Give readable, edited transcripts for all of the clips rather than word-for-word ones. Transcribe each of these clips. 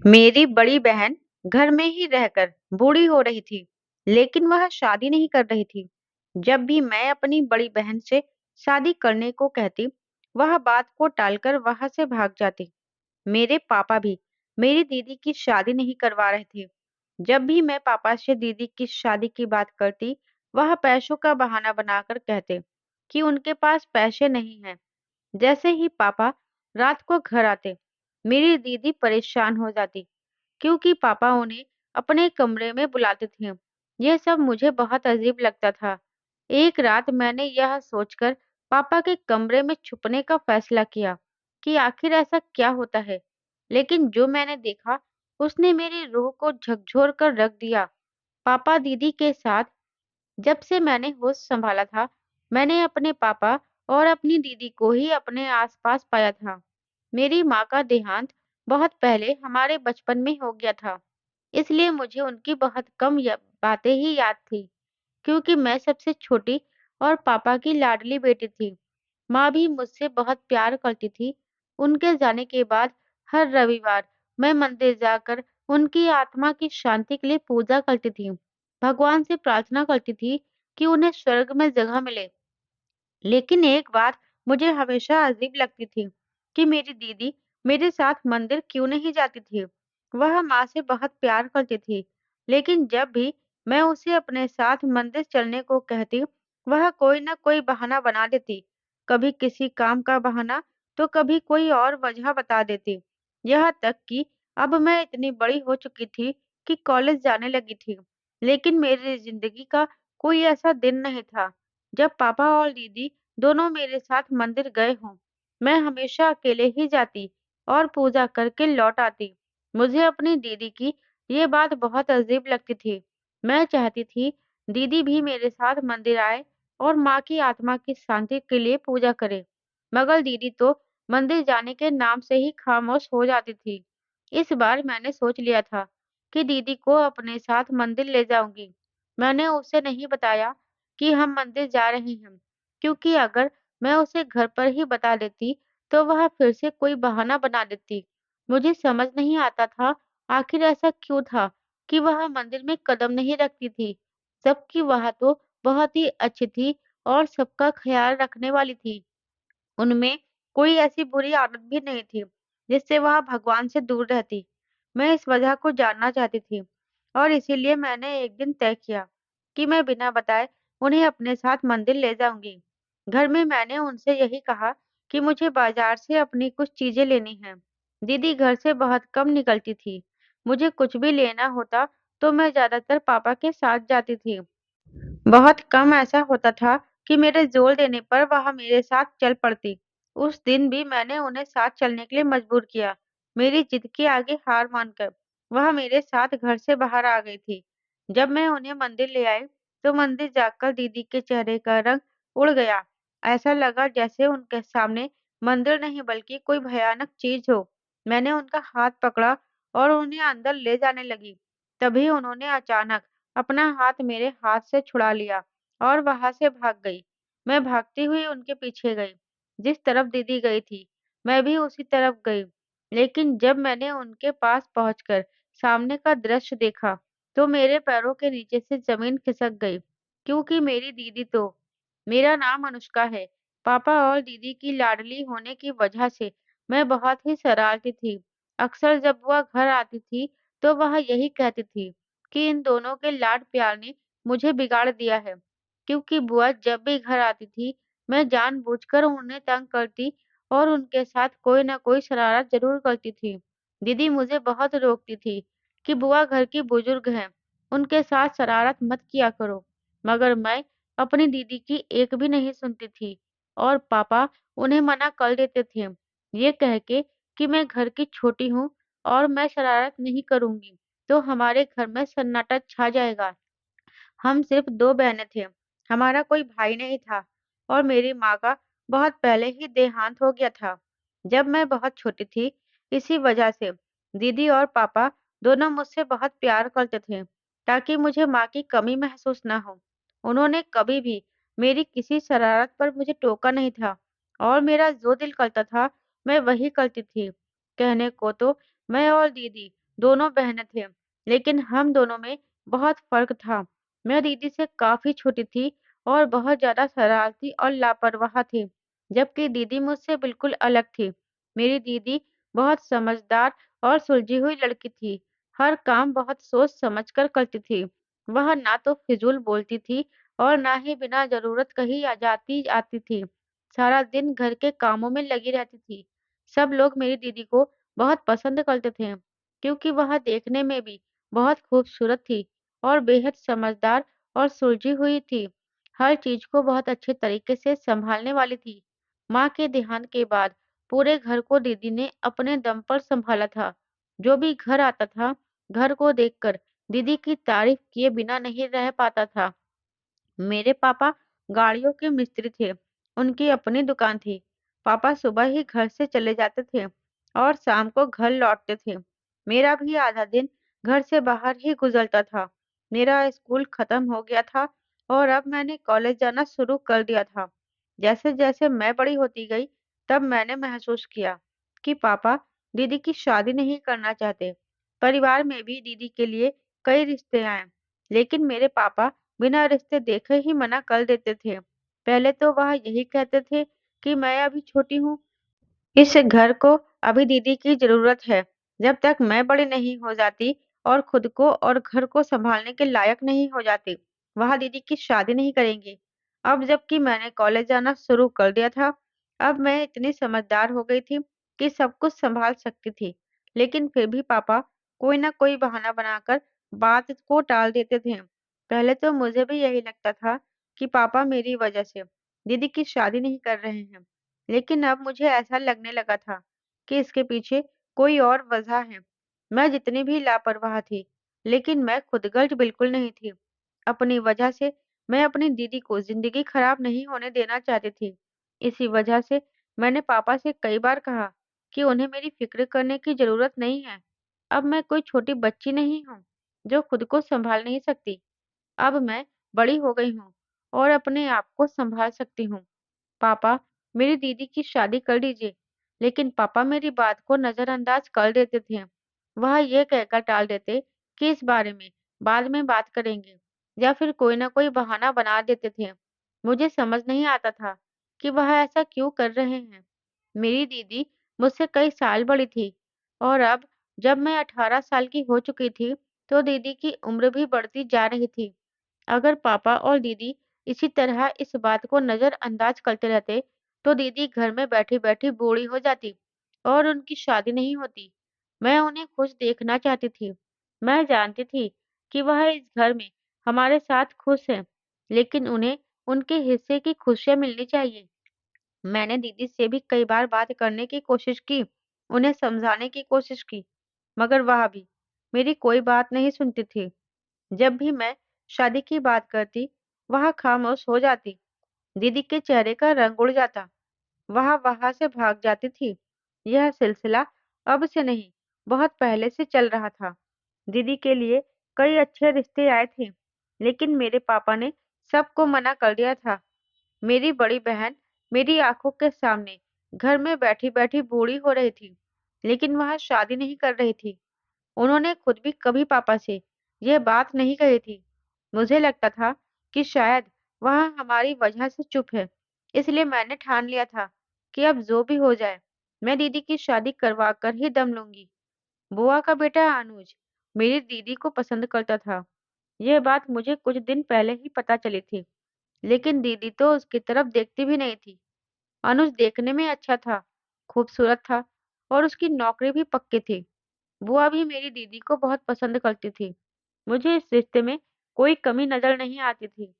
मेरी बड़ी बहन घर में ही रहकर बूढ़ी हो रही थी, लेकिन वह शादी नहीं कर रही थी। जब भी मैं अपनी बड़ी बहन से शादी करने को कहती, वह बात को टालकर वहां से भाग जाती। मेरे पापा भी मेरी दीदी की शादी नहीं करवा रहे थे। जब भी मैं पापा से दीदी की शादी की बात करती, वह पैसों का बहाना बनाकर कहते कि उनके पास पैसे नहीं हैं। जैसे ही पापा रात को घर आते, मेरी दीदी परेशान हो जाती क्योंकि पापा उन्हें अपने कमरे में बुलाते थे। यह सब मुझे बहुत अजीब लगता था। एक रात मैंने यह सोचकर पापा के कमरे में छुपने का फैसला किया कि आखिर ऐसा क्या होता है। लेकिन जो मैंने देखा, उसने मेरी रूह को झकझोर कर रख दिया। पापा दीदी के साथ जब से मैंने होश संभाला था, मैंने अपने पापा और अपनी दीदी को ही अपने आसपास पाया था। मेरी माँ का देहांत बहुत पहले हमारे बचपन में हो गया था, इसलिए मुझे उनकी बहुत कम बातें ही याद थी, क्योंकि मैं सबसे छोटी और पापा की लाडली बेटी थी। माँ भी मुझसे बहुत प्यार करती थी। उनके जाने के बाद हर रविवार मैं मंदिर जाकर उनकी आत्मा की शांति के लिए पूजा करती थी। भगवान से प्रार्थना करती थी कि उन्हें स्वर्ग में जगह मिले। लेकिन एक बात मुझे हमेशा अजीब लगती थी कि मेरी दीदी मेरे साथ मंदिर क्यों नहीं जाती थी। वह माँ से बहुत प्यार करती थी, लेकिन जब भी मैं उसे अपने साथ मंदिर चलने को कहती, वह कोई न कोई बहाना बना देती। कभी किसी काम का बहाना, तो कभी कोई और वजह बता देती। यहाँ तक कि अब मैं इतनी बड़ी हो चुकी थी कि कॉलेज जाने लगी थी, लेकिन मेरी जिंदगी का कोई ऐसा दिन नहीं था जब पापा और दीदी दोनों मेरे साथ मंदिर गए हों। मैं हमेशा अकेले ही जाती और पूजा करके लौट आती। मुझे अपनी दीदी की ये बात बहुत अजीब लगती थी। मैं चाहती थी दीदी भी मेरे साथ मंदिर आए और माँ की आत्मा की शांति के लिए पूजा करे। मगर दीदी तो मंदिर जाने के नाम से ही खामोश हो जाती थी। इस बार मैंने सोच लिया था कि दीदी को अपने साथ मंदिर ले जाऊंगी। मैंने उसे नहीं बताया कि हम मंदिर जा रहे हैं, क्योंकि अगर मैं उसे घर पर ही बता देती, तो वह फिर से कोई बहाना बना देती। मुझे समझ नहीं आता था आखिर ऐसा क्यों था कि वह मंदिर में कदम नहीं रखती थी, जबकि वह तो बहुत ही अच्छी थी और सबका ख्याल रखने वाली थी। उनमें कोई ऐसी बुरी आदत भी नहीं थी, जिससे वह भगवान से दूर रहती। मैं इस वजह को जानना चाहती थी और इसीलिए मैंने एक दिन तय किया कि मैं बिना बताए उन्हें अपने साथ मंदिर ले जाऊंगी। घर में मैंने उनसे यही कहा कि मुझे बाजार से अपनी कुछ चीजें लेनी हैं। दीदी घर से बहुत कम निकलती थी। मुझे कुछ भी लेना होता तो मैं ज्यादातर पापा के साथ जाती थी। बहुत कम ऐसा होता था कि मेरे जोर देने पर वह मेरे साथ चल पड़ती। उस दिन भी मैंने उन्हें साथ चलने के लिए मजबूर किया। मेरी जिद के आगे हार मानकर वह मेरे साथ घर से बाहर आ गई थी। जब मैं उन्हें मंदिर ले आई, तो मंदिर जाकर दीदी के चेहरे का रंग उड़ गया। ऐसा लगा जैसे उनके सामने मंदिर नहीं बल्कि कोई भयानक चीज हो। मैंने उनका हाथ पकड़ा और उन्हें अंदर ले जाने लगी। तभी उन्होंने अचानक अपना हाथ मेरे हाथ से छुड़ा लिया और वहां से भाग गई। मैं भागती हुई उनके पीछे गई। जिस तरफ दीदी गई थी, मैं भी उसी तरफ गई। लेकिन जब मैंने उनके पास पहुंचकर सामने का दृश्य देखा, तो मेरे पैरों के नीचे से जमीन खिसक गई, क्योंकि मेरी दीदी तो मेरा नाम अनुष्का है। पापा और दीदी की लाडली होने की वजह से मैं बहुत ही शरारती थी। अक्सर जब वह घर आती थी, तो वह यही कहती थी कि इन दोनों के लाड प्यार ने मुझे बिगाड़ दिया है, क्योंकि बुआ जब भी घर आती थी, मैं जानबूझकर उन्हें तंग करती और उनके साथ कोई न कोई शरारत जरूर करती थी। दीदी मुझे बहुत रोकती थी कि बुआ घर की बुजुर्ग हैं, उनके साथ शरारत मत किया करो। मगर मैं अपनी दीदी की एक भी नहीं सुनती थी और पापा उन्हें मना कर देते थे, ये कह के कि मैं घर की छोटी हूँ और मैं शरारत नहीं करूंगी तो हमारे घर में सन्नाटा छा जाएगा। हम सिर्फ 2 बहनें थे, हमारा कोई भाई नहीं था और मेरी माँ का बहुत पहले ही देहांत हो गया था, जब मैं बहुत छोटी थी। इसी वजह से दीदी और पापा दोनों मुझसे बहुत प्यार करते थे, ताकि मुझे माँ की कमी महसूस ना हो। उन्होंने कभी भी मेरी किसी शरारत पर मुझे टोका नहीं था और मेरा जो दिल करता था, मैं वही करती थी। कहने को तो मैं और दीदी दोनों बहनें थे, लेकिन हम दोनों में बहुत फ़र्क था। मैं दीदी से काफ़ी छोटी थी और बहुत ज़्यादा शरारती और लापरवाह थी, जबकि दीदी मुझसे बिल्कुल अलग थी। मेरी दीदी बहुत समझदार और सुलझी हुई लड़की थी। हर काम बहुत सोच समझ कर करती थी। वह ना तो फिजूल बोलती थी और ना ही बिना ज़रूरत कहीं आ जाती आती थी। सारा दिन घर के कामों में लगी रहती थी। सब लोग मेरी दीदी को बहुत पसंद करते थे, क्योंकि वह देखने में भी बहुत खूबसूरत थी और बेहद समझदार और सुलझी हुई थी। हर चीज़ को बहुत अच्छे तरीके से सँभालने वाली थी। माँ के देहांत के बाद पूरे घर को दीदी ने अपने दम पर सँभाला था। जो भी घर आता था, घर को देखकर दीदी की तारीफ़ किए बिना नहीं रह पाता था। मेरे पापा गाड़ियों के मिस्त्री थे। उनकी अपनी दुकान थी। पापा सुबह ही घर से चले जाते थे और शाम को घर लौटते थे। मेरा भी आधा दिन घर से बाहर ही गुजरता था। मेरा स्कूल खत्म हो गया था और अब मैंने कॉलेज जाना शुरू कर दिया था। जैसे-जैसे मैं बड़ी होती गई, तब मैंने महसूस किया कि पापा दीदी की शादी नहीं करना चाहते। परिवार में भी दीदी के लिए कई रिश्ते आए, लेकिन मेरे पापा बिना रिश्ते देखे ही मना कर देते थे। पहले तो वह यही कहते थे कि मैं अभी छोटी हूँ, इस घर को अभी दीदी की ज़रूरत है। जब तक मैं बड़ी नहीं हो जाती और खुद को और घर को सँभालने के लायक नहीं हो जाती, वह दीदी की शादी नहीं करेंगे। अब जबकि मैंने कॉलेज जाना शुरू कर दिया था, अब मैं इतनी समझदार हो गई थी कि सब कुछ सँभाल सकती थी। लेकिन फिर भी पापा कोई न कोई बहाना बनाकर बात को टाल देते थे। पहले तो मुझे भी यही लगता था कि पापा मेरी वजह से दीदी की शादी नहीं कर रहे हैं। लेकिन अब मुझे ऐसा लगने लगा था कि इसके पीछे कोई और वजह है। मैं जितनी भी लापरवाह थी, लेकिन मैं खुदगर्ज बिल्कुल नहीं थी। अपनी वजह से मैं अपनी दीदी को ज़िंदगी खराब नहीं होने देना चाहती थी। इसी वजह से मैंने पापा से कई बार कहा कि उन्हें मेरी फ़िक्र करने की ज़रूरत नहीं है। अब मैं कोई छोटी बच्ची नहीं हूँ, जो खुद को सँभाल नहीं सकती। अब मैं बड़ी हो गई हूँ और अपने आप को सँभाल सकती हूँ। पापा, मेरी दीदी की शादी कर दीजिए। लेकिन पापा मेरी बात को नज़रअंदाज कर देते थे। वह ये कहकर टाल देते कि इस बारे में बाद में बात करेंगे या फिर कोई ना कोई बहाना बना देते थे। मुझे समझ नहीं आता था कि वह ऐसा क्यों कर रहे हैं। मेरी दीदी मुझसे कई साल बड़ी थी और अब जब मैं 18 साल की हो चुकी थी, तो दीदी की उम्र भी बढ़ती जा रही थी। अगर पापा और दीदी इसी तरह इस बात को नज़रअंदाज करते रहते, तो दीदी घर में बैठी-बैठी बूढ़ी हो जाती और उनकी शादी नहीं होती। मैं उन्हें खुश देखना चाहती थी। मैं जानती थी कि वह इस घर में हमारे साथ खुश हैं, लेकिन उन्हें उनके हिस्से की खुशियाँ मिलनी चाहिए। मैंने दीदी से भी कई बार बात करने की कोशिश की, उन्हें समझाने की कोशिश की, मगर वह भी मेरी कोई बात नहीं सुनती थी। जब भी मैं शादी की बात करती, वह खामोश हो जाती। दीदी के चेहरे का रंग उड़ जाता। वह वहां से भाग जाती थी। यह सिलसिला अब से नहीं, बहुत पहले से चल रहा था। दीदी के लिए कई अच्छे रिश्ते आए थे, लेकिन मेरे पापा ने सबको मना कर दिया था। मेरी बड़ी बहन मेरी आंखों के सामने घर में बैठी-बैठी बूढ़ी हो रही थी, लेकिन वह शादी नहीं कर रही थी। उन्होंने खुद भी कभी पापा से यह बात नहीं कही थी। मुझे लगता था कि शायद वह हमारी वजह से चुप है। इसलिए मैंने ठान लिया था कि अब जो भी हो जाए, मैं दीदी की शादी करवा कर ही दम लूंगी। बुआ का बेटा अनुज मेरी दीदी को पसंद करता था। यह बात मुझे कुछ दिन पहले ही पता चली थी, लेकिन दीदी तो उसकी तरफ देखती भी नहीं थी। अनुज देखने में अच्छा था, खूबसूरत था और उसकी नौकरी भी पक्की थी। बुआ भी मेरी दीदी को बहुत पसंद करती थी। मुझे इस रिश्ते में कोई कमी नज़र नहीं आती थी।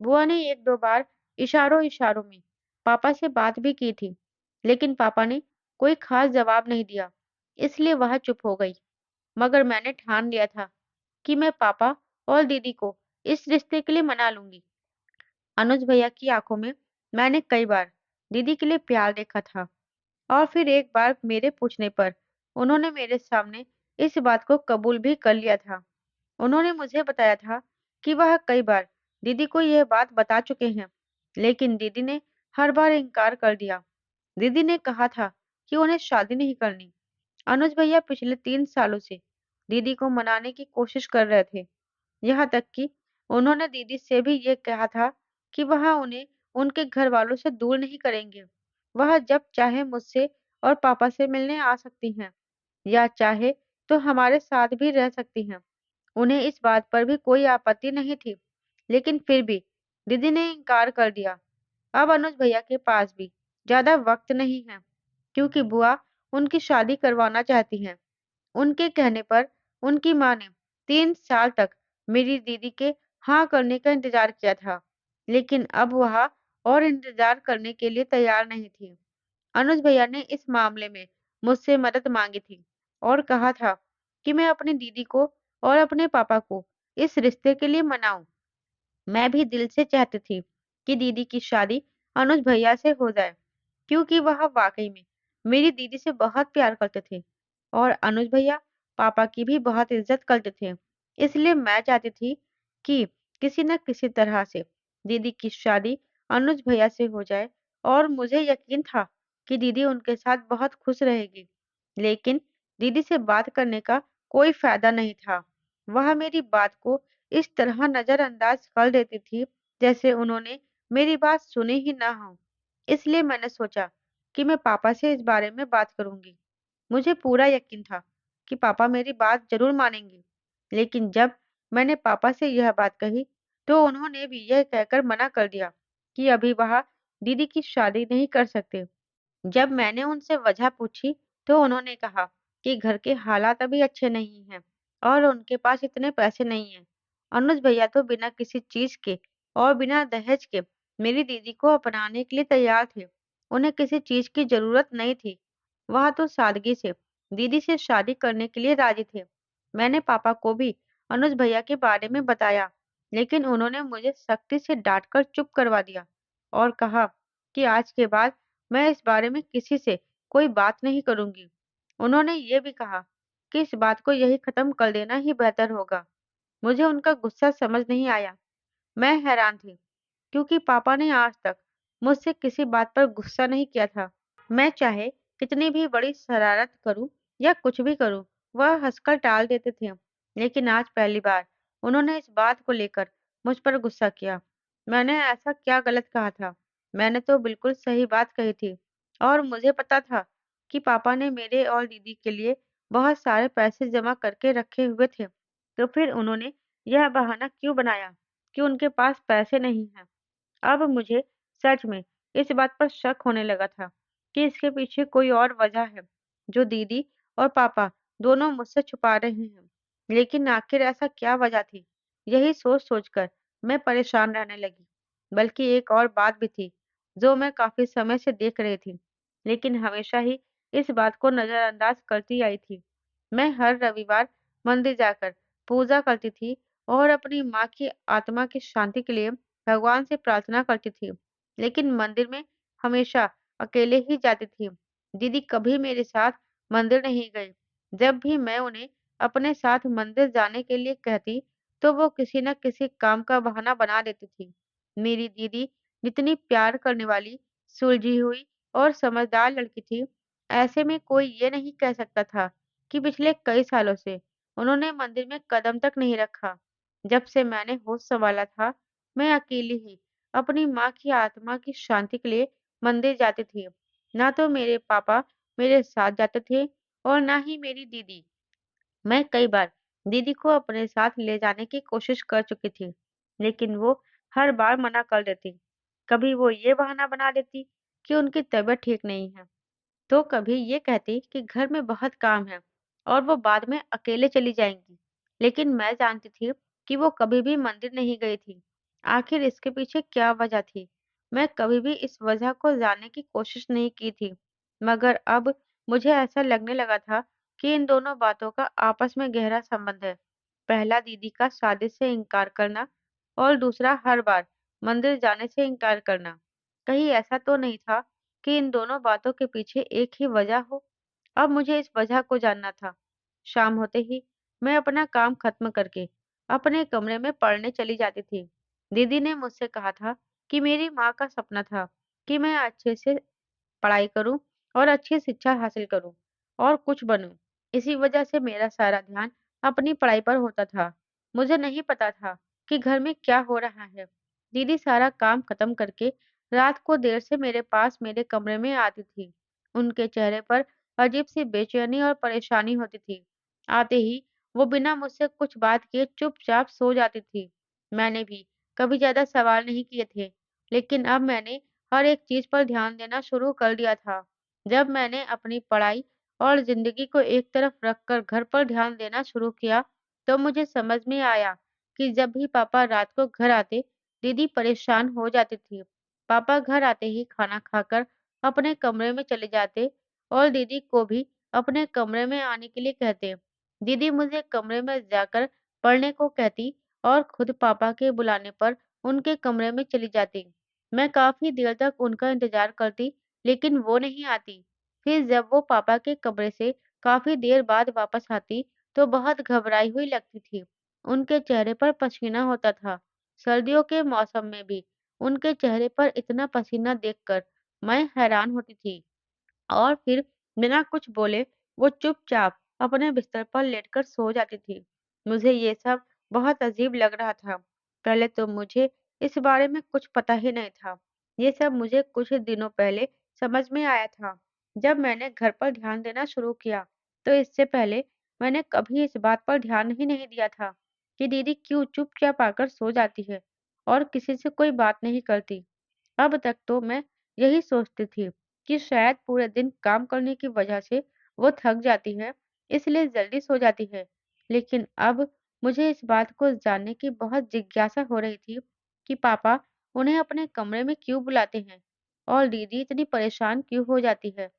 बुआ ने 1-2 बार इशारों-इशारों में पापा से बात भी की थी, लेकिन पापा ने कोई ख़ास जवाब नहीं दिया, इसलिए वह चुप हो गई। मगर मैंने ठान लिया था कि मैं पापा और दीदी को इस रिश्ते के लिए मना लूँगी। अनुज भैया की आँखों में मैंने कई बार दीदी के लिए प्यार देखा था। और फिर एक बार मेरे पूछने पर उन्होंने मेरे सामने इस बात को कबूल भी कर लिया था। उन्होंने मुझे बताया था कि वह कई बार दीदी को यह बात बता चुके हैं, लेकिन दीदी ने हर बार इनकार कर दिया। दीदी ने कहा था कि उन्हें शादी नहीं करनी। अनुज भैया पिछले 3 सालों से दीदी को मनाने की कोशिश कर रहे थे। यहाँ तक कि उन्होंने दीदी से भी ये कहा था कि वह उन्हें उनके घर वालों से दूर नहीं करेंगे। वह जब चाहे मुझसे और पापा से मिलने आ सकती हैं या चाहे तो हमारे साथ भी रह सकती हैं। उन्हें इस बात पर भी कोई आपत्ति नहीं थी, लेकिन फिर भी दीदी ने इनकार कर दिया। अब अनुज भैया के पास भी ज्यादा वक्त नहीं है, क्योंकि बुआ उनकी शादी करवाना चाहती हैं। उनके कहने पर उनकी माँ ने 3 साल तक मेरी दीदी के हाँ करने का इंतजार किया था, लेकिन अब वह और इंतजार करने के लिए तैयार नहीं थी। अनुज भैया ने इस मामले में मुझसे मदद मांगी थी और कहा था कि मैं अपनी दीदी को और अपने पापा को इस रिश्ते के लिए मनाऊं। मैं भी दिल से चाहती थी कि दीदी की शादी अनुज भैया से हो जाए, क्योंकि वह वाकई में मेरी दीदी से बहुत प्यार करते थे और अनुज भैया पापा की भी बहुत इज्जत करते थे। इसलिए मैं चाहती थी कि किसी न किसी तरह से दीदी की शादी अनुज भैया से हो जाए, और मुझे यकीन था कि दीदी उनके साथ बहुत खुश रहेगी। लेकिन दीदी से बात करने का कोई फायदा नहीं था। वह मेरी बात को इस तरह नजरअंदाज कर देती थी जैसे उन्होंने मेरी बात सुनी ही ना हो। इसलिए मैंने सोचा कि मैं पापा से इस बारे में बात करूंगी। मुझे पूरा यकीन था कि पापा मेरी बात जरूर मानेंगे। लेकिन जब मैंने पापा से यह बात कही, तो उन्होंने भी यह कहकर मना कर दिया कि अभी वह दीदी की शादी नहीं कर सकते। जब मैंने उनसे वजह पूछी, तो उन्होंने कहा कि घर के हालात अभी अच्छे नहीं हैं और उनके पास इतने पैसे नहीं हैं। अनुज भैया तो बिना किसी चीज के और बिना दहेज के मेरी दीदी को अपनाने के लिए तैयार थे। उन्हें किसी चीज की जरूरत नहीं थी। वह तो सादगी से दीदी से शादी करने के लिए राजी थे। मैंने पापा को भी अनुज भैया के बारे में बताया, लेकिन उन्होंने मुझे सख्ती से डांटकर चुप करवा दिया और कहा कि आज के बाद मैं इस बारे में किसी से कोई बात नहीं करूंगी। उन्होंने ये भी कहा कि इस बात को यही खत्म कर देना ही बेहतर होगा। मुझे उनका गुस्सा समझ नहीं आया। मैं हैरान थी, क्योंकि पापा ने आज तक मुझसे किसी बात पर गुस्सा नहीं किया था। मैं चाहे कितनी भी बड़ी शरारत करूं या कुछ भी करूं, वह हंसकर टाल देते थे। लेकिन आज पहली बार उन्होंने इस बात को लेकर मुझ पर गुस्सा किया। मैंने ऐसा क्या गलत कहा था? मैंने तो बिल्कुल सही बात कही थी, और मुझे पता था कि पापा ने मेरे और दीदी के लिए बहुत सारे पैसे जमा करके रखे हुए थे। तो फिर उन्होंने यह बहाना क्यों बनाया कि उनके पास पैसे नहीं हैं? अब मुझे सच में इस बात पर शक होने लगा था कि इसके पीछे कोई और वजह है, जो दीदी और पापा दोनों मुझसे छुपा रहे हैं। लेकिन आखिर ऐसा क्या वजह थी? यही सोच सोचकर मैं परेशान रहने लगी। बल्कि एक और बात भी थी, जो मैं काफी समय से देख रही थी, लेकिन हमेशा ही इस बात को नजरअंदाज करती आई थी। मैं हर रविवार मंदिर जाकर पूजा करती थी और अपनी माँ की आत्मा की शांति के लिए भगवान से प्रार्थना करती थी, लेकिन मंदिर में हमेशा अकेले ही जाती थी। दीदी कभी मेरे साथ मंदिर नहीं गई। जब भी मैं उन्हें अपने साथ मंदिर जाने के लिए कहती, तो वो किसी न किसी काम का बहाना बना देती थी। मेरी दीदी जितनी प्यार करने वाली, सुलझी हुई और समझदार लड़की थी, ऐसे में कोई ये नहीं कह सकता था कि पिछले कई सालों से उन्होंने मंदिर में कदम तक नहीं रखा। जब से मैंने होश संभाला था, मैं अकेली ही अपनी माँ की आत्मा की शांति के लिए मंदिर जाती थी। ना तो मेरे पापा मेरे साथ जाते थे और ना ही मेरी दीदी। मैं कई बार दीदी को अपने साथ ले जाने की कोशिश कर चुकी थी, लेकिन वो हर बार मना कर देती। कभी वो ये बहाना बना देती कि उनकी तबीयत ठीक नहीं है, तो कभी ये कहती कि घर में बहुत काम है और वो बाद में अकेले चली जाएंगी। लेकिन मैं जानती थी कि वो कभी भी मंदिर नहीं गई थी। आखिर इसके पीछे क्या वजह थी? मैं कभी भी इस वजह को जानने की कोशिश नहीं की थी, मगर अब मुझे ऐसा लगने लगा था कि इन दोनों बातों का आपस में गहरा संबंध है। पहला दीदी का शादी से इनकार करना, और दूसरा हर बार मंदिर जाने से इनकार करना। कहीं ऐसा तो नहीं था कि इन दोनों बातों के पीछे एक ही वजह हो? अब मुझे इस वजह को जानना था। शाम होते ही मैं अपना काम खत्म करके अपने कमरे में पढ़ने चली जाती थी। दीदी ने मुझसे कहा था कि मेरी माँ का सपना था कि मैं अच्छे से पढ़ाई करूं और अच्छी शिक्षा हासिल करूं और कुछ बनूं। इसी वजह से मेरा सारा ध्यान अपनी पढ़ाई पर होता था। मुझे नहीं पता था कि घर में क्या हो रहा है। दीदी सारा काम खत्म करके रात को देर से मेरे पास मेरे कमरे में आती थी। उनके चेहरे पर अजीब सी बेचैनी और परेशानी होती थी। आते ही वो बिना मुझसे कुछ बात किए चुपचाप सो जाती थी। मैंने भी कभी ज्यादा सवाल नहीं किए थे, लेकिन अब मैंने हर एक चीज पर ध्यान देना शुरू कर दिया था। जब मैंने अपनी पढ़ाई और जिंदगी को एक तरफ रखकर घर पर ध्यान देना शुरू किया, तो मुझे समझ में आया कि जब भी पापा रात को घर आते, दीदी परेशान हो जाती थी। पापा घर आते ही खाना खाकर अपने कमरे में चले जाते और दीदी को भी अपने कमरे में आने के लिए कहते। दीदी मुझे कमरे में जाकर पढ़ने को कहती और खुद पापा के बुलाने पर उनके कमरे में चली जाती। मैं काफी देर तक उनका इंतजार करती, लेकिन वो नहीं आती। फिर जब वो पापा के कमरे से काफी देर बाद वापस आती, तो बहुत घबराई हुई लगती थी। उनके चेहरे पर पसीना होता था। सर्दियों के मौसम में भी उनके चेहरे पर इतना पसीना देखकर मैं हैरान होती थी। और फिर बिना कुछ बोले वो चुपचाप अपने बिस्तर पर लेटकर सो जाती थी। मुझे ये सब बहुत अजीब लग रहा था। पहले तो मुझे इस बारे में कुछ पता ही नहीं था। ये सब मुझे कुछ दिनों पहले समझ में आया था, जब मैंने घर पर ध्यान देना शुरू किया। तो इससे पहले मैंने कभी इस बात पर ध्यान ही नहीं दिया था कि दीदी क्यों चुपचाप आकर सो जाती है और किसी से कोई बात नहीं करती। अब तक तो मैं यही सोचती थी कि शायद पूरे दिन काम करने की वजह से वो थक जाती है, इसलिए जल्दी सो जाती है। लेकिन अब मुझे इस बात को जानने की बहुत जिज्ञासा हो रही थी कि पापा उन्हें अपने कमरे में क्यों बुलाते हैं और दीदी इतनी परेशान क्यों हो जाती है।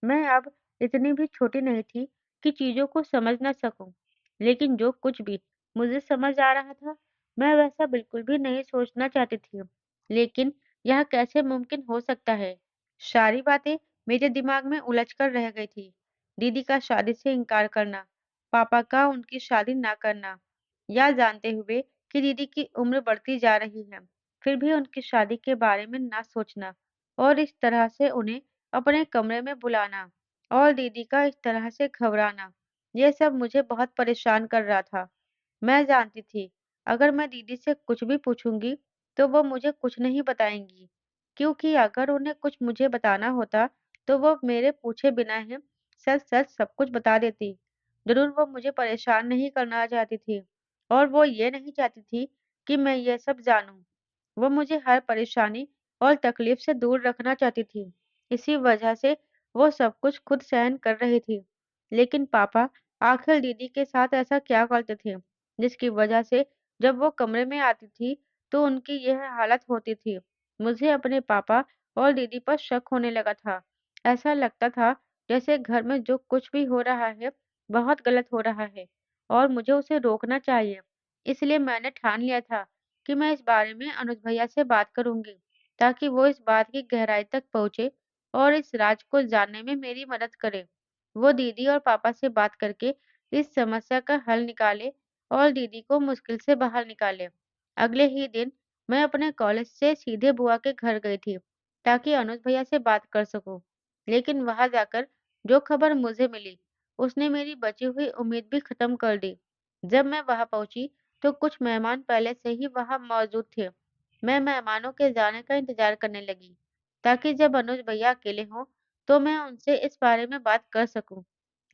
मैं अब इतनी भी छोटी नहीं थी कि चीज़ों को समझ ना सकूं, लेकिन जो कुछ भी मुझे समझ आ रहा था, मैं वैसा बिल्कुल भी नहीं सोचना चाहती थी। लेकिन यह कैसे मुमकिन हो सकता है? सारी बातें मेरे दिमाग में उलझ कर रह गई थी। दीदी का शादी से इनकार करना, पापा का उनकी शादी ना करना, या जानते हुए कि दीदी की उम्र बढ़ती जा रही है, फिर भी उनकी शादी के बारे में ना सोचना और इस तरह से उन्हें अपने कमरे में बुलाना और दीदी का इस तरह से घबराना, ये सब मुझे बहुत परेशान कर रहा था। मैं जानती थी, अगर मैं दीदी से कुछ भी पूछूंगी, तो वो मुझे कुछ नहीं बताएंगी, क्योंकि अगर उन्हें कुछ मुझे बताना होता, तो वो मेरे पूछे बिना ही सच-सच सब कुछ बता देती। ज़रूर वो मुझे परेशान नहीं करना चाहती थी और वो ये नहीं चाहती थी कि मैं ये सब जानूँ। वो मुझे हर परेशानी और तकलीफ से दूर रखना चाहती थी। इसी वजह से वो सब कुछ खुद सहन कर रही थी। लेकिन पापा आखिर दीदी के साथ ऐसा क्या करते थे, जिसकी वजह से जब वो कमरे में आती थी, तो उनकी यह हालत होती थी। मुझे अपने पापा और दीदी पर शक होने लगा था। ऐसा लगता था जैसे घर में जो कुछ भी हो रहा है, बहुत गलत हो रहा है और मुझे उसे रोकना चाहिए। इसलिए मैंने ठान लिया था कि मैं इस बारे में अनुज भैया से बात करूंगी, ताकि वो इस बात की गहराई तक पहुंचे और इस राज को जानने में मेरी मदद करे। वो दीदी और पापा से बात करके इस समस्या का हल निकाले और दीदी को मुश्किल से बाहर निकाले। अगले ही दिन मैं अपने कॉलेज से सीधे बुआ के घर गई थी, ताकि अनुज भैया से बात कर सकूं। लेकिन वहां जाकर जो खबर मुझे मिली, उसने मेरी बची हुई उम्मीद भी खत्म कर दी। जब मैं वहां पहुंची, तो कुछ मेहमान पहले से ही वहां मौजूद थे। मैं मेहमानों के जाने का इंतजार करने लगी, ताकि जब अनुज भैया अकेले हों, तो मैं उनसे इस बारे में बात कर सकूं।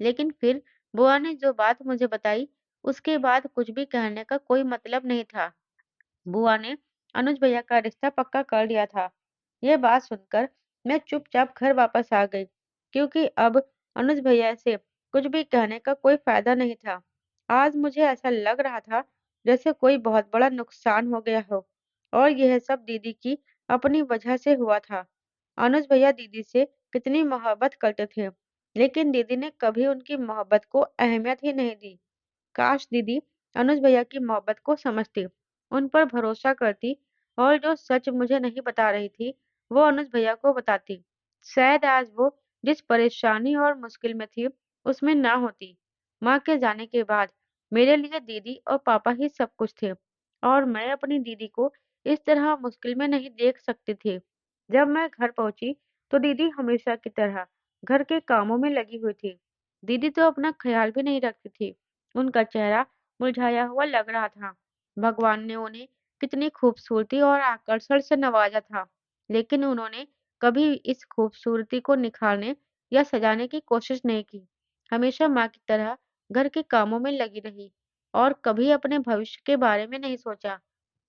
लेकिन फिर बुआ ने जो बात मुझे बताई, उसके बाद कुछ भी कहने का कोई मतलब नहीं था। बुआ ने अनुज भैया का रिश्ता पक्का कर दिया था। यह बात सुनकर मैं चुपचाप घर वापस आ गई, क्योंकि अब अनुज भैया से कुछ भी कहने का कोई फायदा नहीं था। आज मुझे ऐसा लग रहा था जैसे कोई बहुत बड़ा नुकसान हो गया हो और यह सब दीदी की अपनी वजह से हुआ था। अनुज भैया दीदी से कितनी मोहब्बत करते थे, लेकिन दीदी ने कभी उनकी मोहब्बत को अहमियत ही नहीं दी। काश दीदी अनुज भैया की मोहब्बत को समझती, उन पर भरोसा करती और जो सच मुझे नहीं बता रही थी, वो अनुज भैया को बताती। शायद आज वो जिस परेशानी और मुश्किल में थी, उसमें ना होती। माँ के जाने के बाद मेरे लिए दीदी और पापा ही सब कुछ थे और मैं अपनी दीदी को इस तरह मुश्किल में नहीं देख सकती थी। जब मैं घर पहुंची, तो दीदी हमेशा की तरह घर के कामों में लगी हुई थी। दीदी तो अपना ख्याल भी नहीं रखती थी उनका चेहरा मुरझाया हुआ लग रहा था। भगवान ने उन्हें कितनी खूबसूरती और आकर्षण से नवाजा था, लेकिन उन्होंने कभी इस खूबसूरती को निखारने या सजाने की कोशिश नहीं की। हमेशा माँ की तरह घर के कामों में लगी रही और कभी अपने भविष्य के बारे में नहीं सोचा।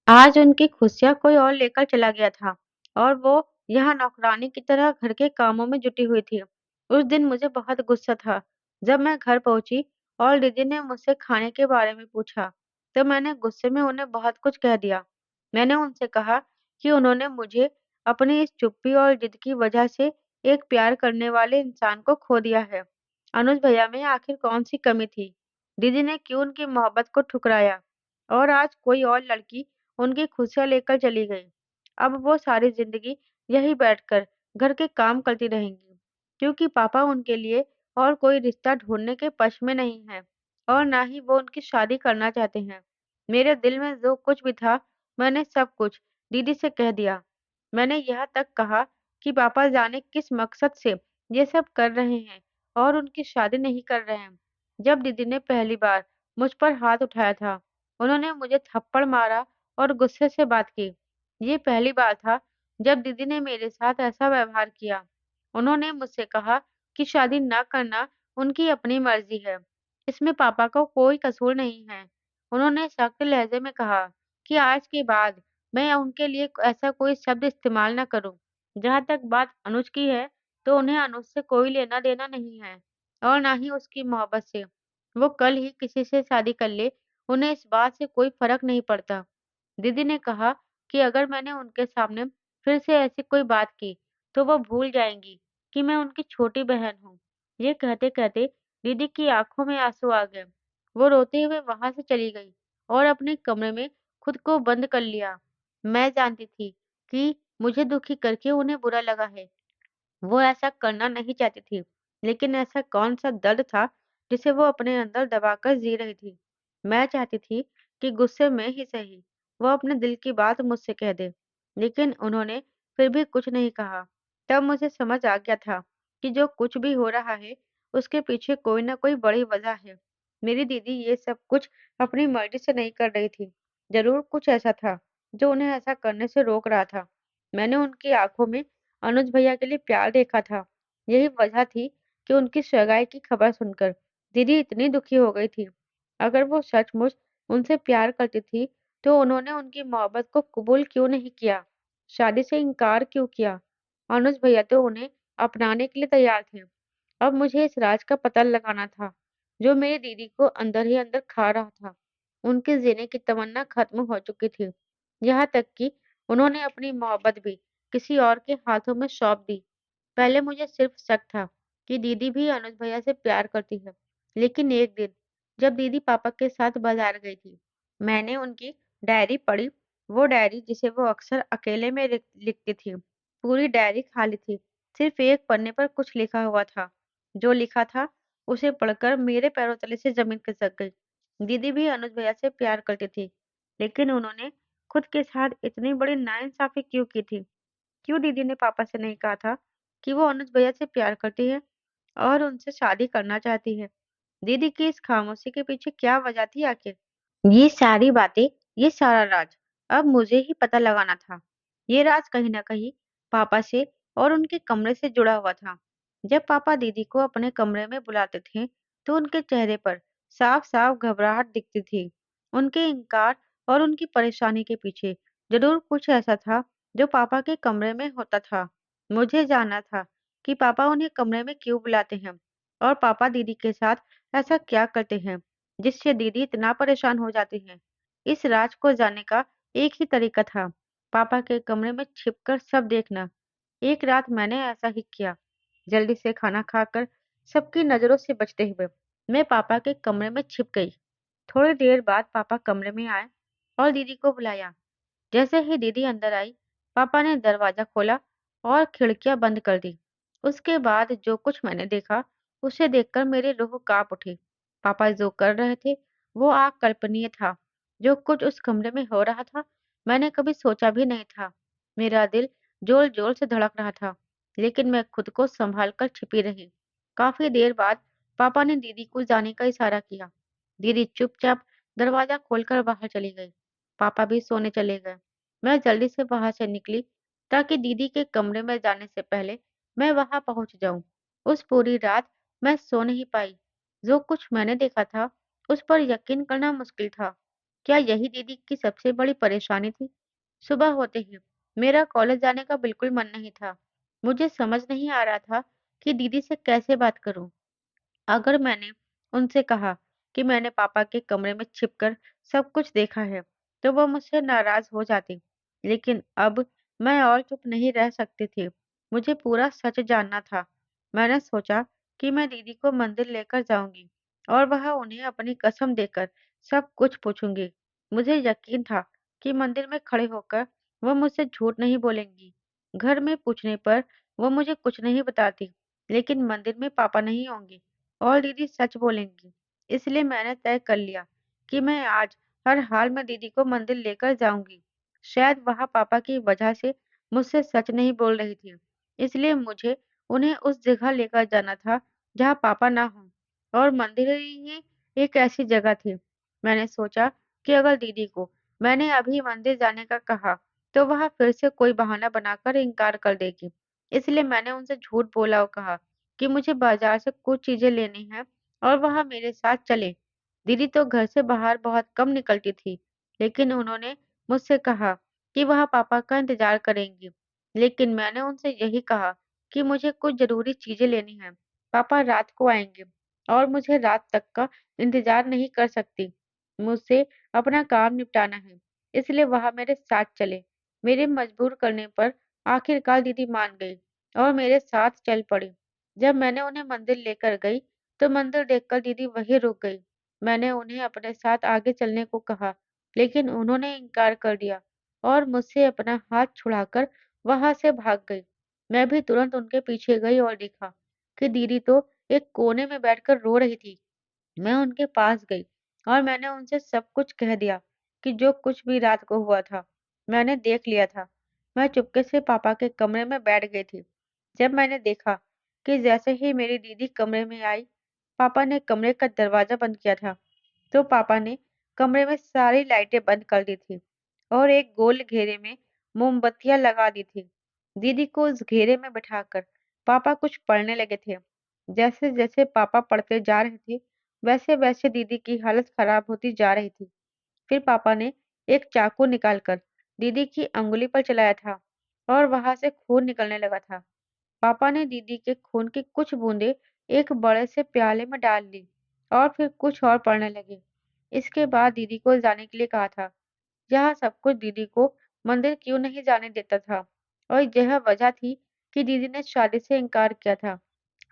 आज उनकी खुशियाँ कोई और लेकर चला गया था और वो यहाँ नौकरानी की तरह घर के कामों में जुटी हुई थी। उस दिन मुझे बहुत गुस्सा था। जब मैं घर पहुँची और दीदी ने मुझसे खाने के बारे में पूछा, तो मैंने गुस्से में उन्हें बहुत कुछ कह दिया। मैंने उनसे कहा कि उन्होंने मुझे अपनी इस चुप्पी और जिद की वजह से एक प्यार करने वाले इंसान को खो दिया है। अनुज भैया में आखिर कौन-सी कमी थी? दीदी ने क्यों उनकी मोहब्बत को ठुकराया? और आज कोई और लड़की उनकी खुशियाँ लेकर चली गई। अब वो सारी ज़िंदगी यहीं बैठकर घर के काम करती रहेंगी, क्योंकि पापा उनके लिए और कोई रिश्ता ढूँढने के पक्ष में नहीं हैं और ना ही वो उनकी शादी करना चाहते हैं। मेरे दिल में जो कुछ भी था, मैंने सब कुछ दीदी से कह दिया। मैंने यहाँ तक कहा कि पापा जाने किस मकसद से ये सब कर रहे हैं और उनकी शादी नहीं कर रहे हैं। जब दीदी ने पहली बार मुझ पर हाथ उठाया था, उन्होंने मुझे थप्पड़ मारा और गुस्से से बात की। ये पहली बार था जब दीदी ने मेरे साथ ऐसा व्यवहार किया। उन्होंने मुझसे कहा कि शादी ना करना उनकी अपनी मर्ज़ी है। इसमें पापा का कोई कसूर नहीं है। उन्होंने सख्त लहज़े में कहा कि आज के बाद मैं उनके लिए ऐसा कोई शब्द इस्तेमाल ना करूँ। जहाँ तक बात अनुज की है, तो उन्हें अनुज से कोई लेना-देना नहीं है और ना ही उसकी मोहब्बत से। वो कल ही किसी से शादी कर ले, उन्हें इस बात से कोई फ़र्क नहीं पड़ता। दीदी ने कहा कि अगर मैंने उनके सामने फिर से ऐसी कोई बात की, तो वो भूल जाएँगी कि मैं उनकी छोटी बहन हूँ। ये कहते-कहते दीदी की आँखों में आँसू आ गए। वो रोते हुए वहाँ से चली गई और अपने कमरे में खुद को बंद कर लिया। मैं जानती थी कि मुझे दुखी करके उन्हें बुरा लगा है। वो ऐसा करना नहीं चाहती थी, लेकिन ऐसा कौन-सा दर्द था, जिसे वो अपने अंदर दबाकर जी रही थी। मैं चाहती थी कि गुस्से में ही सही, वो अपने दिल की बात मुझसे कह दे, लेकिन उन्होंने फिर भी कुछ नहीं कहा। तब मुझे समझ आ गया था कि जो कुछ भी हो रहा है, उसके पीछे कोई न कोई बड़ी वजह है। मेरी दीदी ये सब कुछ अपनी मर्ज़ी से नहीं कर रही थी। ज़रूर कुछ ऐसा था, जो उन्हें ऐसा करने से रोक रहा था। मैंने उनकी आँखों में अनुज भैया के लिए प्यार देखा था। यही वजह थी कि उनकी सगाई की खबर सुनकर दीदी इतनी दुखी हो गई थी। अगर वो सचमुच उनसे प्यार करती थी, तो उन्होंने उनकी मोहब्बत को कबूल क्यों नहीं किया? शादी से इनकार क्यों किया? अनुज भैया तो उन्हें अपनाने के लिए तैयार थे। अब मुझे इस राज का पता लगाना था, जो मेरी दीदी को अंदर ही अंदर खा रहा था। उनके जीने की तमन्ना खत्म हो चुकी थी। यहाँ तक कि उन्होंने अपनी मोहब्बत भी किसी और के हाथों में सौंप दी। पहले मुझे सिर्फ शक था कि दीदी भी अनुज भैया से प्यार करती है। लेकिन एक दिन जब दीदी पापा के साथ बाजार गई थी, मैंने उनकी डायरी पढ़ी। वो डायरी जिसे वो अक्सर अकेले में लिखती थी। पूरी डायरी खाली थी। सिर्फ एक पन्ने पर कुछ लिखा हुआ था। जो लिखा था, उसे पढ़कर मेरे पैरों तले से जमीन खिसक गई। दीदी भी अनुज भैया से प्यार करती थी, लेकिन उन्होंने खुद के साथ इतनी बड़ी नाइंसाफ़ी क्यों की थी? क्यों दीदी ने पापा से नहीं कहा था कि वो अनुज भैया से प्यार करती है और उनसे शादी करना चाहती है? दीदी की इस खामोशी के पीछे क्या वजह थी आखिर? ये सारी बातें, ये सारा राज अब मुझे ही पता लगाना था। ये राज कहीं न कहीं पापा से और उनके कमरे से जुड़ा हुआ था। जब पापा दीदी को अपने कमरे में बुलाते थे, तो उनके चेहरे पर साफ-साफ घबराहट दिखती थी। उनके इनकार और उनकी परेशानी के पीछे ज़रूर कुछ ऐसा था, जो पापा के कमरे में होता था। मुझे जानना था कि पापा उन्हें कमरे में क्यों बुलाते हैं और पापा दीदी के साथ ऐसा क्या करते हैं जिससे दीदी इतना परेशान हो जाती हैं। इस राज को जानने का एक ही तरीका था, पापा के कमरे में छिपकर सब देखना। एक रात मैंने ऐसा ही किया। जल्दी से खाना खाकर सबकी नज़रों से बचते हुए मैं पापा के कमरे में छिप गई। थोड़ी देर बाद पापा कमरे में आए और दीदी को बुलाया। जैसे ही दीदी अंदर आई, पापा ने दरवाज़ा खोला और खिड़कियाँ बंद कर दी। उसके बाद जो कुछ मैंने देखा, उसे देखकर मेरी रूह काँप उठी। पापा जो कर रहे थे, वो अकल्पनीय था। जो कुछ उस कमरे में हो रहा था, मैंने कभी सोचा भी नहीं था। मेरा दिल ज़ोर-ज़ोर से धड़क रहा था, लेकिन मैं खुद को सँभाल कर छिपी रही। काफ़ी देर बाद पापा ने दीदी को जाने का इशारा किया। दीदी चुपचाप दरवाजा खोलकर बाहर चली गई। पापा भी सोने चले गए। मैं जल्दी से वहां से निकली ताकि दीदी के कमरे में जाने से पहले मैं वहां पहुंच जाऊं। उस पूरी रात मैं सो नहीं पाई। जो कुछ मैंने देखा था, उस पर यकीन करना मुश्किल था। क्या यही दीदी की सबसे बड़ी परेशानी थी? सुबह होते ही मेरा कॉलेज जाने का बिल्कुल मन नहीं था। मुझे समझ नहीं आ रहा था कि दीदी से कैसे बात करूं। अगर मैंने उनसे कहा कि मैंने पापा के कमरे में छिपकर सब कुछ देखा है, तो वो मुझसे नाराज हो जाती। लेकिन अब मैं और चुप नहीं रह सकती थी। मुझे पूरा सच जानना था। मैंने सोचा कि मैं दीदी को मंदिर लेकर जाऊंगी और वहां उन्हें अपनी कसम देकर सब कुछ पूछूंगी। मुझे यकीन था कि मंदिर में खड़े होकर वो मुझसे झूठ नहीं बोलेंगी। घर में पूछने पर वो मुझे कुछ नहीं बताती, लेकिन मंदिर में पापा नहीं होंगे और दीदी सच बोलेंगी। इसलिए मैंने तय कर लिया कि मैं आज हर हाल में दीदी को मंदिर लेकर जाऊंगी। शायद वहां पापा की वजह से मुझसे सच नहीं बोल रही थी, इसलिए मुझे उन्हें उस जगह लेकर जाना था जहां पापा ना हो। और मंदिर ही एक ऐसी जगह थी। मैंने सोचा कि अगर दीदी को मैंने अभी मंदिर जाने का कहा, तो वह फिर से कोई बहाना बनाकर इनकार कर देगी। इसलिए मैंने उनसे झूठ बोला और कहा कि मुझे बाजार से कुछ चीजें लेनी है और वह मेरे साथ चले। दीदी तो घर से बाहर बहुत कम निकलती थी, लेकिन उन्होंने मुझसे कहा कि वह पापा का इंतजार करेंगी। लेकिन मैंने उनसे यही कहा कि मुझे कुछ जरूरी चीजें लेनी है। पापा रात को आएंगे और मुझे रात तक का इंतजार नहीं कर सकती। मुझसे अपना काम निपटाना है, इसलिए वह मेरे साथ चले। मेरे मजबूर करने पर आखिरकार दीदी मान गई और मेरे साथ चल पड़ी। जब मैंने उन्हें मंदिर लेकर गई, तो मंदिर देखकर दीदी वहीं रुक गई। मैंने उन्हें अपने साथ आगे चलने को कहा, लेकिन उन्होंने इनकार कर दिया और मुझसे अपना हाथ छुड़ाकर वहां से भाग गई। मैं भी तुरंत उनके पीछे गई और देखा कि दीदी तो एक कोने में बैठकर रो रही थी। मैं उनके पास गई और मैंने उनसे सब कुछ कह दिया कि जो कुछ भी रात को हुआ था, मैंने देख लिया था। मैं चुपके से पापा के कमरे में बैठ गई थी। जब मैंने देखा कि जैसे ही मेरी दीदी कमरे में आई, पापा ने कमरे का दरवाजा बंद किया था, तो पापा ने कमरे में सारी लाइटें बंद कर दी थी और एक गोल घेरे में मोमबत्तियां लगा दी थी। दीदी को उस घेरे में बिठाकर पापा कुछ पढ़ने लगे थे। जैसे जैसे पापा पढ़ते जा रहे थे, वैसे वैसे दीदी की हालत खराब होती जा रही थी। फिर पापा ने एक चाकू निकालकर दीदी की अंगुली पर चलाया था और वहां से खून निकलने लगा था। पापा ने दीदी के खून की कुछ बूंदें एक बड़े से प्याले में डाल ली और फिर कुछ और पढ़ने लगे। इसके बाद दीदी को जाने के लिए कहा था। यह सब कुछ दीदी को मंदिर क्यों नहीं जाने देता था, और यह वजह थी कि दीदी ने शादी से इनकार किया था।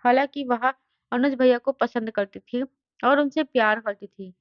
हालांकि वह अनुज भैया को पसंद करती थी और उनसे प्यार करती थी।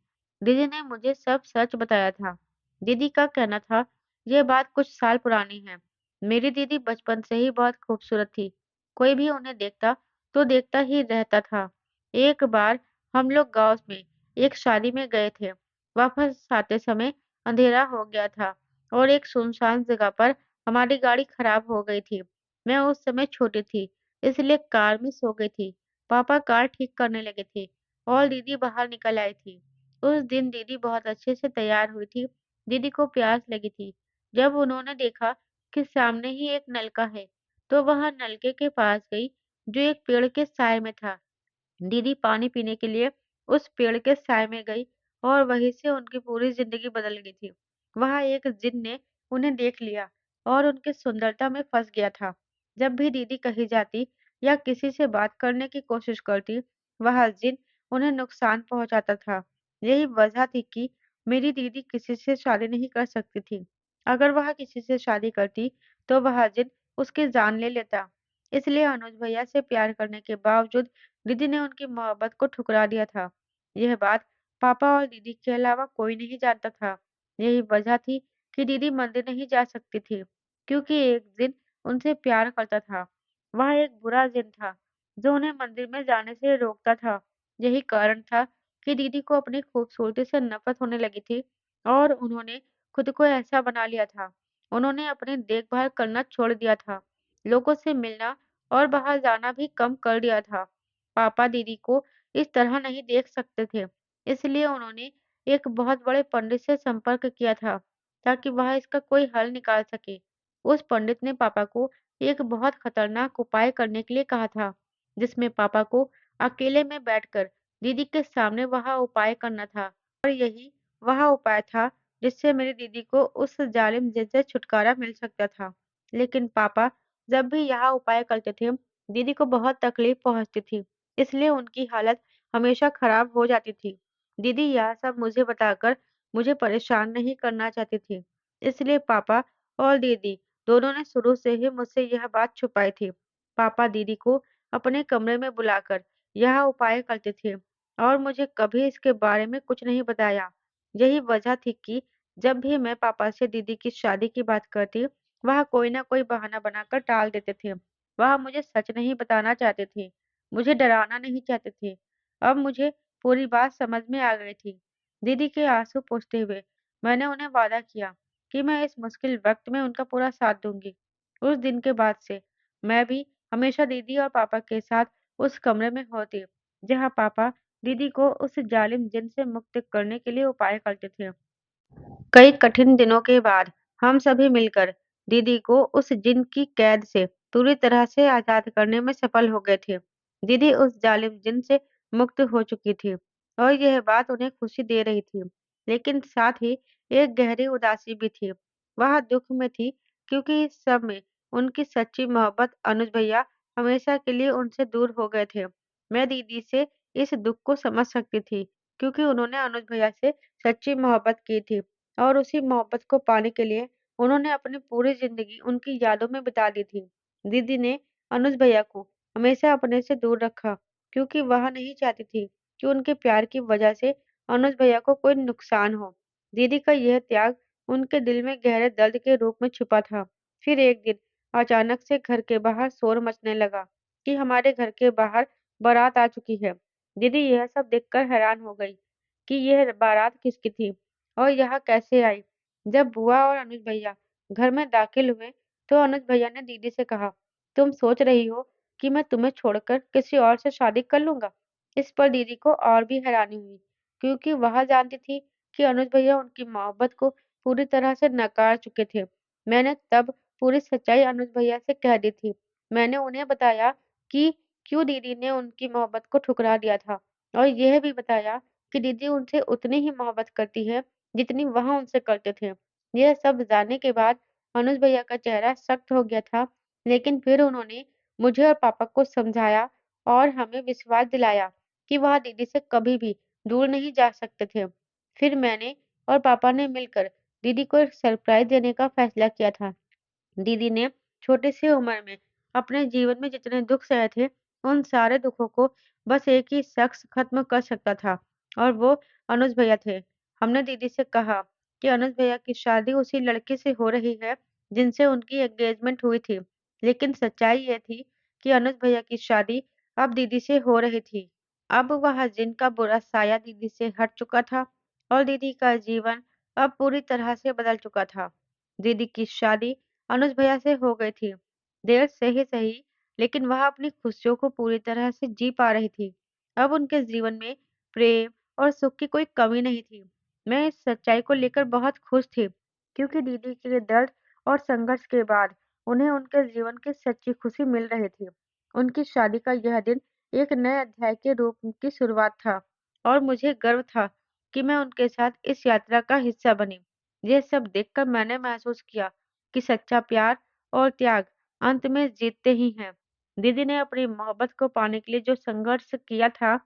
दीदी ने मुझे सब सच बताया था। दीदी का कहना था, यह बात कुछ साल पुरानी है। मेरी दीदी बचपन से ही बहुत खूबसूरत थी। कोई भी उन्हें देखता तो देखता ही रहता था। एक बार हम लोग गांव में एक शादी में गए थे। वापस आते समय अंधेरा हो गया था और एक सुनसान जगह पर हमारी गाड़ी खराब हो गई थी। मैं उस समय छोटी थी, इसलिए कार में सो गई थी। पापा कार ठीक करने लगे थे और दीदी बाहर निकल आई थी। उस दिन दीदी बहुत अच्छे से तैयार हुई थी। दीदी को प्यास लगी थी। जब उन्होंने देखा कि सामने ही एक नलका है, तो वह नलके के पास गई जो एक पेड़ के साए में था। दीदी पानी पीने के लिए उस पेड़ के साए में गई और वहीं से उनकी पूरी जिंदगी बदल गई थी। वहां एक जिन ने उन्हें देख लिया और उनकी सुंदरता में फंस गया था। जब भी दीदी कहीं जाती या किसी से बात करने की कोशिश करती, वह जिन उन्हें नुकसान पहुंचाता था। यही वजह थी कि मेरी दीदी किसी से शादी नहीं कर सकती थी। अगर वह किसी से शादी करती, तो वह जिन उसकी जान ले लेता। इसलिए अनुज भैया से प्यार करने के बावजूद दीदी ने उनकी मोहब्बत को ठुकरा दिया था। यह बात पापा और दीदी के अलावा कोई नहीं जानता था। यही वजह थी कि दीदी मंदिर नहीं जा सकती थी, क्योंकि एक जिन उनसे प्यार करता था। वह एक बुरा जिन था जो उन्हें मंदिर में जाने से रोकता था। यही कारण था कि दीदी को अपनी खूबसूरती से नफरत होने लगी थी और उन्होंने खुद को ऐसा बना लिया था। उन्होंने अपनी देखभाल करना छोड़ दिया था, लोगों से मिलना और बाहर जाना भी कम कर दिया था। पापा दीदी को इस तरह नहीं देख सकते थे। इसलिए उन्होंने एक बहुत बड़े पंडित से संपर्क किया था, ताकि वह इसका कोई हल निकाल सके। उस पंडित ने पापा को एक बहुत खतरनाक उपाय करने के लिए कहा था, जिसमें पापा को अकेले में बैठकर दीदी के सामने वह उपाय करना था। और यही वह उपाय था जिससे मेरी दीदी को उस जालिम जिन से छुटकारा मिल सकता था। लेकिन पापा जब भी यह उपाय करते थे, दीदी को बहुत तकलीफ पहुंचती थी, इसलिए उनकी हालत हमेशा खराब हो जाती थी। दीदी यह सब मुझे बताकर मुझे परेशान नहीं करना चाहती थी, इसलिए पापा और दीदी दोनों ने शुरू से ही मुझसे यह बात छुपाई थी। पापा दीदी को अपने कमरे में बुलाकर यह उपाय करते थे और मुझे कभी इसके बारे में कुछ नहीं बताया। यही वजह थी कि जब भी मैं पापा से दीदी की शादी की बात करती, वह कोई ना कोई बहाना बनाकर टाल देते थे। वह मुझे सच नहीं बताना चाहते थे, मुझे डराना नहीं चाहते थे। अब मुझे पूरी बात समझ में आ गई थी। दीदी के आंसू पोंछते हुए मैंने उन्हें वादा किया कि मैं इस मुश्किल वक्त में उनका पूरा साथ दूंगी। उस दिन के बाद से मैं भी हमेशा दीदी और पापा के साथ उस कमरे में होती, जहाँ पापा दीदी को उस जालिम जिन से मुक्त करने के लिए उपाय करते थे। कई कठिन दिनों के बाद हम सभी मिलकर दीदी को उस जिन की कैद से पूरी तरह से आजाद करने में सफल हो गए थे। दीदी उस जालिम जिन से मुक्त हो चुकी थी और यह बात उन्हें खुशी दे रही थी, लेकिन साथ ही एक गहरी उदासी भी थी। वह दुख में थी क्योंकि इस सब में उनकी सच्ची मोहब्बत अनुज भैया हमेशा के लिए उनसे दूर हो गए थे। मैं दीदी से इस दुख को समझ सकती थी, क्योंकि उन्होंने अनुज भैया से सच्ची मोहब्बत की थी और उसी मोहब्बत को पाने के लिए उन्होंने अपनी पूरी ज़िंदगी उनकी यादों में बिता दी थी। दीदी ने अनुज भैया को हमेशा अपने से दूर रखा, क्योंकि वह नहीं चाहती थी कि उनके प्यार की वजह से अनुज भैया को कोई नुकसान हो। दीदी का यह त्याग उनके दिल में गहरे दर्द के रूप में छुपा था। फिर एक दिन अचानक से घर के बाहर शोर मचने लगा कि हमारे घर के बाहर बारात आ चुकी है। दीदी यह सब देखकर हैरान हो गई कि यह बारात किसकी थी और यहाँ कैसे आई? जब बुआ और अनुज भैया घर में दाखिल हुए, तो अनुज भैया ने दीदी से कहा, तुम सोच रही हो कि मैं तुम्हें छोड़कर किसी और से शादी कर लूंगा? इस पर दीदी को और भी हैरानी हुई, क्योंकि वह जानती थी कि अनुज भैया उनकी मोहब्बत को पूरी तरह से नकार चुके थे। मैंने तब पूरी सच्चाई अनुज भैया से कह दी थी। मैंने उन्हें बताया कि क्यों दीदी ने उनकी मोहब्बत को ठुकरा दिया था, और यह भी बताया कि दीदी उनसे उतनी ही मोहब्बत करती है जितनी वह उनसे करते थे। यह सब जानने के बाद अनुज भैया का चेहरा सख्त हो गया था, लेकिन फिर उन्होंने मुझे और पापा को समझाया और हमें विश्वास दिलाया कि वह दीदी से कभी भी दूर नहीं जा सकते थे। फिर मैंने और पापा ने मिलकर दीदी को एक सरप्राइज देने का फैसला किया था। दीदी ने छोटी सी उम्र में अपने जीवन में जितने दुख सहे थे, उन सारे दुखों को बस एक ही शख्स खत्म कर सकता था, और वो अनुज भैया थे। हमने दीदी से कहा कि अनुज भैया की शादी उसी लड़के से हो रही है जिनसे उनकी एंगेजमेंट हुई थी, लेकिन सच्चाई ये थी कि अनुज भैया की शादी अब दीदी से हो रही थी। अब वह जिनका बुरा साया दीदी से हट चुका था और दीदी का जीवन अब पूरी तरह से बदल चुका था। दीदी की शादी अनुज भैया से हो गई थी। देर से ही सही, लेकिन वह अपनी खुशियों को पूरी तरह से जी पा रही थी। अब उनके जीवन में प्रेम और सुख की कोई कमी नहीं थी। मैं इस सच्चाई को लेकर बहुत खुश थी, क्योंकि दीदी के दर्द और संघर्ष के बाद उन्हें उनके जीवन की सच्ची खुशी मिल रही थी। उनकी शादी का यह दिन एक नए अध्याय के रूप की शुरुआत था, और मुझे गर्व था कि मैं उनके साथ इस यात्रा का हिस्सा बनी। ये सब देखकर मैंने महसूस किया कि सच्चा प्यार और त्याग अंत में जीतते ही हैं। दीदी ने अपनी मोहब्बत को पाने के लिए जो संघर्ष किया था,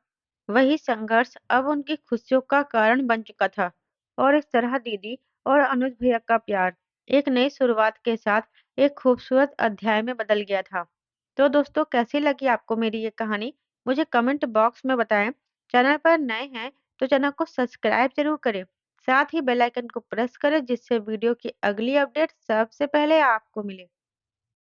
वही संघर्ष अब उनकी खुशियों का कारण बन चुका था, और इस तरह दीदी और अनुज भैया का प्यार एक नई शुरुआत के साथ एक खूबसूरत अध्याय में बदल गया था। तो दोस्तों, कैसी लगी आपको मेरी ये कहानी? मुझे कमेंट बॉक्स में बताएं। चैनल पर नए हैं तो चैनल को सब्सक्राइब जरूर करें। साथ ही बेल आइकन को प्रेस करें, जिससे वीडियो की अगली अपडेट सबसे पहले आपको मिले।